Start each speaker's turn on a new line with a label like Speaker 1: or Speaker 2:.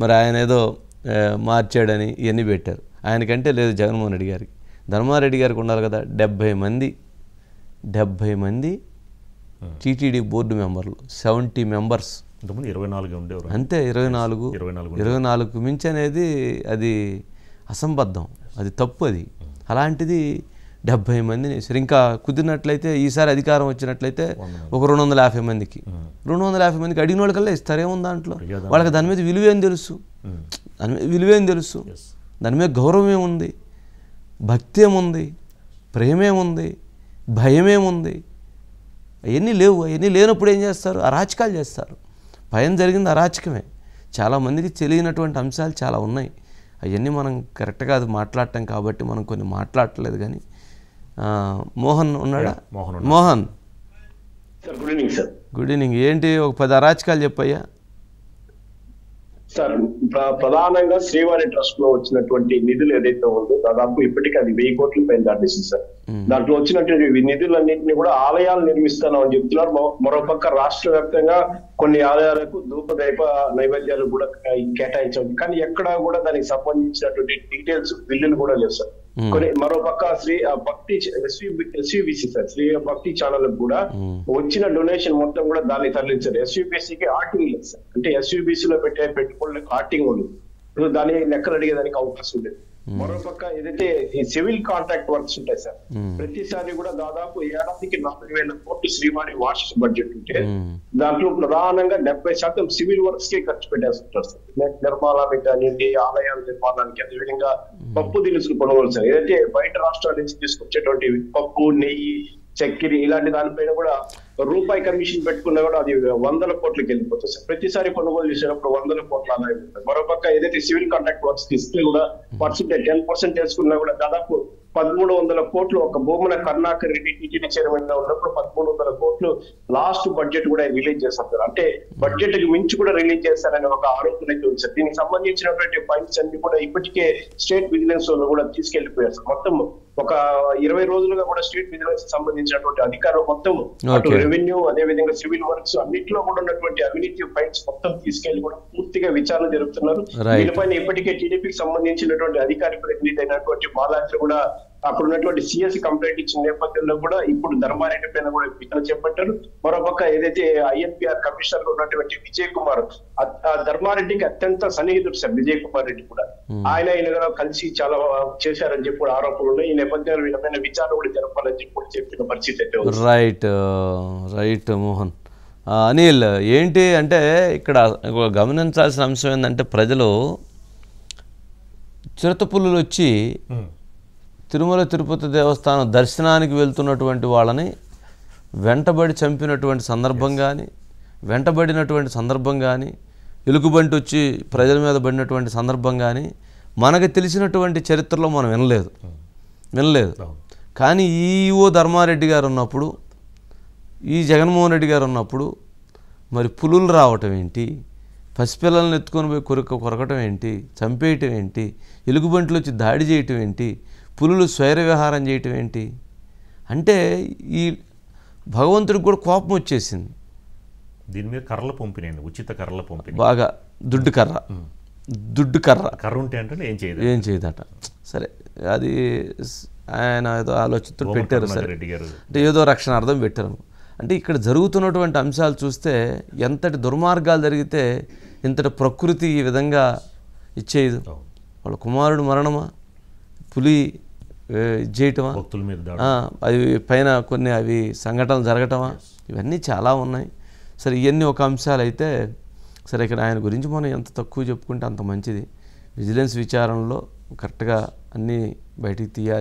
Speaker 1: మరి ఆయన ఏదో మార్చాడని ఇవన్నీ పెట్టారు. ఆయనకంటే లేదు జగన్మోహన్ రెడ్డి గారికి. ధర్మారెడ్డి గారికి ఉండాలి కదా. 70 మంది టీటీడీ బోర్డు మెంబర్లు, 70 మెంబర్స్. అంతే 24 మించి అనేది అది అసంబద్ధం, అది తప్పు. అది అలాంటిది 70 మందిని సరే ఇంకా కుదిరినట్లయితే ఈసారి అధికారం వచ్చినట్లయితే ఒక 250 మందికి 250 మందికి అడిగిన వాళ్ళకల్లా ఇస్తారేముంది దాంట్లో. వాళ్ళకి దాని మీద విలువేం తెలుసు, దాని మీద గౌరవం ఏముంది, భక్తి ఏముంది, ప్రేమేముంది, భయమేముంది? అవన్నీ లేవు. అవన్నీ లేనప్పుడు ఏం చేస్తారు? అరాచకాలు చేస్తారు. భయం జరిగింది అరాచకమే. చాలామందికి తెలియనటువంటి అంశాలు చాలా ఉన్నాయి. అవన్నీ మనం కరెక్ట్గా అది మాట్లాడటం కాబట్టి మనం కొన్ని మాట్లాడట్లేదు. కానీ మోహన్ ఉన్నాడా? Mohan
Speaker 2: good evening sir.
Speaker 1: Good evening. ఏంటి ఒక 10 అరాచకాలు చెప్పయ్యా.
Speaker 2: సార్, ప్రధానంగా శ్రీవారి ట్రస్ట్ లో వచ్చినటువంటి నిధులు ఏదైతే ఉందో దాదాపు ఇప్పటికీ అది 1000 కోట్ల పైన దాటేసింది సార్. దాంట్లో వచ్చినటువంటి నిధులన్నింటినీ కూడా ఆలయాలు నిర్మిస్తానని చెప్తున్నారు. మరోపక్క రాష్ట్ర వ్యాప్తంగా కొన్ని ఆలయాలకు ధూపదీప నైవేద్యాలు కూడా కేటాయించాలి. కానీ ఎక్కడ కూడా దానికి సంబంధించినటువంటి డీటెయిల్స్ బిల్లులు కూడా లేవు సార్. కొన్ని మరోపక్క శ్రీ భక్తి ఎస్యూబిసి సార్, శ్రీ భక్తి ఛానల్ కూడా వచ్చిన డొనేషన్ మొత్తం కూడా దాన్ని తరలించారు. ఎస్యూబిసికి ఆర్టింగ్ లేదు సార్. అంటే ఎస్యూబిసి లో పెట్టుకోవడానికి ఆర్టింగ్ ఉండదు. దాని లెక్కలు అడిగేదానికి అవకాశం లేదు. మరోపక్క ఏదైతే ఈ సివిల్ కాంట్రాక్ట్ వర్క్స్ ఉంటాయి సార్, ప్రతిసారి కూడా దాదాపు ఏడాదికి 40,000 కోట్లు శ్రీవారి వార్షిక బడ్జెట్ ఉంటే దాంట్లో ప్రధానంగా 70% సివిల్ వర్క్స్ కే ఖర్చు పెట్టేస్తుంటారు సార్. నిర్మాణానికి కానివ్వండి, ఆలయాల నిర్మాణానికి, అదేవిధంగా పప్పు దినుసులు కొనుగోలు సార్. ఏదైతే బయట రాష్ట్రాల నుంచి తీసుకొచ్చేటువంటి పప్పు, నెయ్యి, చక్కెర ఇలాంటి దానిపైన కూడా రూపాయి కమిషన్ పెట్టుకున్నా కూడా అది 100 కోట్లకి వెళ్ళిపోతుంది సార్. ప్రతిసారి కొనుగోలు చేసినప్పుడు 100 కోట్ల ఆదాయం ఉంటుంది. మరోపక్క ఏదైతే సివిల్ కాంట్రాక్ట్ వర్క్స్ తీసుకుని కూడా 10% వేసుకున్నా కూడా దాదాపు 1300 కోట్లు ఒక భూముల కరుణాకర్ రెడ్డి టీటీడీ చైర్మన్ గా ఉన్నప్పుడు 1300 కోట్లు లాస్ట్ బడ్జెట్ కూడా రిలీజ్ చేస్తారు. అంటే బడ్జెట్ కి మించి కూడా రిలీజ్ చేస్తారని ఒక ఆరోపణ అయితే ఉంది సార్. దీనికి సంబంధించినటువంటి ఫైల్స్ అన్ని కూడా ఇప్పటికే స్టేట్ విజిలెన్స్ వాళ్ళు కూడా తీసుకెళ్లిపోయారు సార్. మొత్తం ఒక 20 రోజులుగా కూడా స్టేట్ విజిలెన్స్ సంబంధించినటువంటి అధికారులు మొత్తం అటు రెవెన్యూ, అదే విధంగా సివిల్ వర్క్స్ అన్నింటిలో కూడా ఉన్నటువంటి అవినీతి ఫైల్స్ మొత్తం తీసుకెళ్లి కూడా పూర్తిగా విచారణ జరుపుతున్నారు. దీనిపైన ఇప్పటికే టీడీపీకి సంబంధించినటువంటి అధికారి ప్రతినిధి అయినటువంటి బాలాజీ కూడా అక్కడ ఉన్నటువంటి సిఎస్ కంప్లైంట్ ఇచ్చిన నేపథ్యంలో కూడా ఇప్పుడు ధర్మారెడ్డి పైన కూడా విచారణ చేపట్టారు. మరోపక్క ఏదైతే ఐఎన్పిఆర్ కమిషనర్ లో ఉన్నటువంటి విజయ్ కుమార్, ధర్మారెడ్డికి అత్యంత సన్నిహితుడు సార్ విజయ్ కుమార్ రెడ్డి కూడా. ఆయన కలిసి చాలా చేశారని చెప్పి ఆరోపణలు ఉన్నాయి. ఈ నేపథ్యంలో వీళ్ళపైన విచారణ కూడా జరపాలని చెప్పి చెప్పిన పరిస్థితి అయితే.
Speaker 1: రైట్ మోహన్. అనిల్, ఏంటి అంటే ఇక్కడ గమనించాల్సిన అంశం ఏంటంటే ప్రజలు చిరుతపుల్లులు వచ్చి తిరుమల తిరుపతి దేవస్థానం దర్శనానికి వెళ్తున్నటువంటి వాళ్ళని వెంటబడి చంపినటువంటి సందర్భం కానీ, వెంటబడినటువంటి సందర్భం కానీ, ఎలుగుబంటి వచ్చి ప్రజల మీద పడినటువంటి సందర్భం కానీ మనకు తెలిసినటువంటి చరిత్రలో మనం వినలేదు. కానీ ఈఓ ధర్మారెడ్డి గారు ఉన్నప్పుడు, ఈ జగన్మోహన్ రెడ్డి గారు ఉన్నప్పుడు మరి పులులు రావటం ఏంటి, పసిపిల్లల్ని ఎత్తుకొని పోయి కొరకటం ఏంటి, చంపేయటం ఏంటి, ఎలుగుబంట్లు వచ్చి దాడి చేయటం ఏంటి, పులులు స్వైర విహారం చేయటం ఏంటి అంటే ఈ భగవంతుడికి కూడా కోపం వచ్చేసింది.
Speaker 3: దీని మీద కర్రల పంపిణీ, ఉచిత కర్రల పంపిణీ,
Speaker 1: బాగా దుడ్డు కర్ర
Speaker 3: ఉంటే అంటే
Speaker 1: ఏం చేయదట. సరే, అది ఆయన ఏదో ఆలోచనతో పెట్టారు సరే, అంటే ఏదో రక్షణ అర్థం పెట్టారు. అంటే ఇక్కడ జరుగుతున్నటువంటి అంశాలు చూస్తే ఎంతటి దుర్మార్గాలు జరిగితే ఇంతటి ప్రకృతి ఈ విధంగా ఇచ్చేది. వాళ్ళ కుమారుడు మరణమా, పులి చేయటమా, అది పైన కొన్ని అవి సంఘటనలు జరగటమా, ఇవన్నీ చాలా ఉన్నాయి. సరే, ఇవన్నీ ఒక అంశాలు అయితే సరే, ఇక్కడ ఆయన గురించి మనం ఎంత తక్కువ చెప్పుకుంటే అంత మంచిది. విజిలెన్స్ విచారణలో కరెక్ట్గా అన్నీ బయటికి తీయాలి.